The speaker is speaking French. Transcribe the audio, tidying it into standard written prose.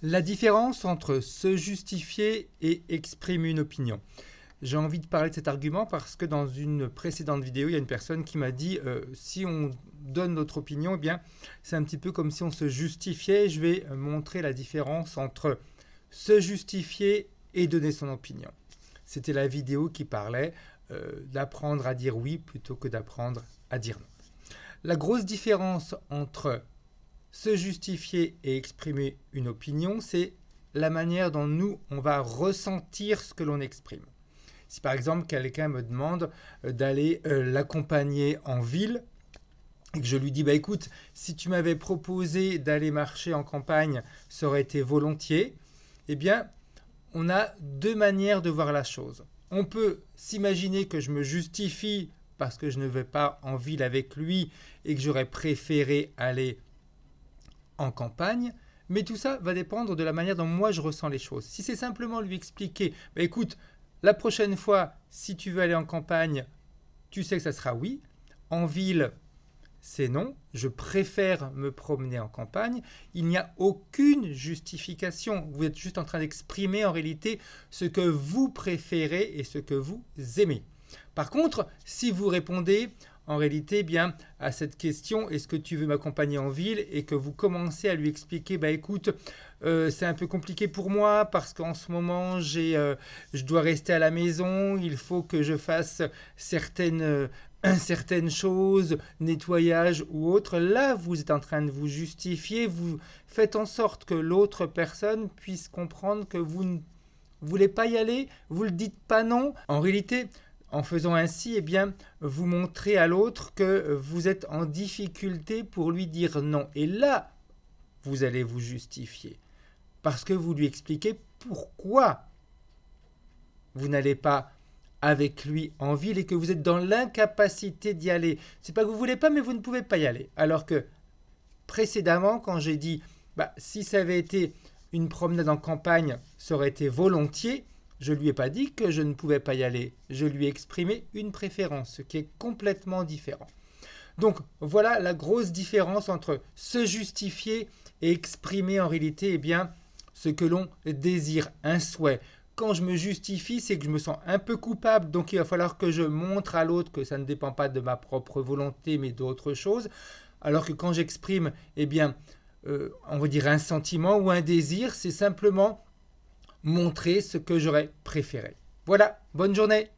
La différence entre se justifier et exprimer une opinion. J'ai envie de parler de cet argument parce que dans une précédente vidéo, il y a une personne qui m'a dit si on donne notre opinion, eh bien, c'est un petit peu comme si on se justifiait. Je vais montrer la différence entre se justifier et donner son opinion. C'était la vidéo qui parlait d'apprendre à dire oui plutôt que d'apprendre à dire non. La grosse différence entre se justifier et exprimer une opinion, c'est la manière dont nous, on va ressentir ce que l'on exprime. Si par exemple quelqu'un me demande d'aller l'accompagner en ville et que je lui dis écoute, si tu m'avais proposé d'aller marcher en campagne, ça aurait été volontiers, eh bien on a deux manières de voir la chose. On peut s'imaginer que je me justifie parce que je ne vais pas en ville avec lui et que j'aurais préféré aller en campagne, mais tout ça va dépendre de la manière dont moi je ressens les choses. Si c'est simplement lui expliquer, écoute, la prochaine fois, si tu veux aller en campagne, tu sais que ça sera oui. En ville, c'est non. Je préfère me promener en campagne. Il n'y a aucune justification. Vous êtes juste en train d'exprimer en réalité ce que vous préférez et ce que vous aimez. Par contre, si vous répondez en réalité bien à cette question, est-ce que tu veux m'accompagner en ville, et que vous commencez à lui expliquer, écoute, c'est un peu compliqué pour moi parce qu'en ce moment je dois rester à la maison, il faut que je fasse certaines choses, nettoyage ou autre. Là, vous êtes en train de vous justifier, vous faites en sorte que l'autre personne puisse comprendre que vous ne voulez pas y aller, vous ne le dites pas non. En réalité, en faisant ainsi, vous montrez à l'autre que vous êtes en difficulté pour lui dire non. Et là, vous allez vous justifier. Parce que vous lui expliquez pourquoi vous n'allez pas avec lui en ville et que vous êtes dans l'incapacité d'y aller. C'est pas que vous ne voulez pas, mais vous ne pouvez pas y aller. Alors que précédemment, quand j'ai dit si ça avait été une promenade en campagne, ça aurait été volontiers, je ne lui ai pas dit que je ne pouvais pas y aller. Je lui ai exprimé une préférence, ce qui est complètement différent. Donc, voilà la grosse différence entre se justifier et exprimer en réalité ce que l'on désire, un souhait. Quand je me justifie, c'est que je me sens un peu coupable, donc il va falloir que je montre à l'autre que ça ne dépend pas de ma propre volonté, mais d'autre chose. Alors que quand j'exprime, on va dire un sentiment ou un désir, c'est simplement montrer ce que j'aurais préféré. Voilà, bonne journée!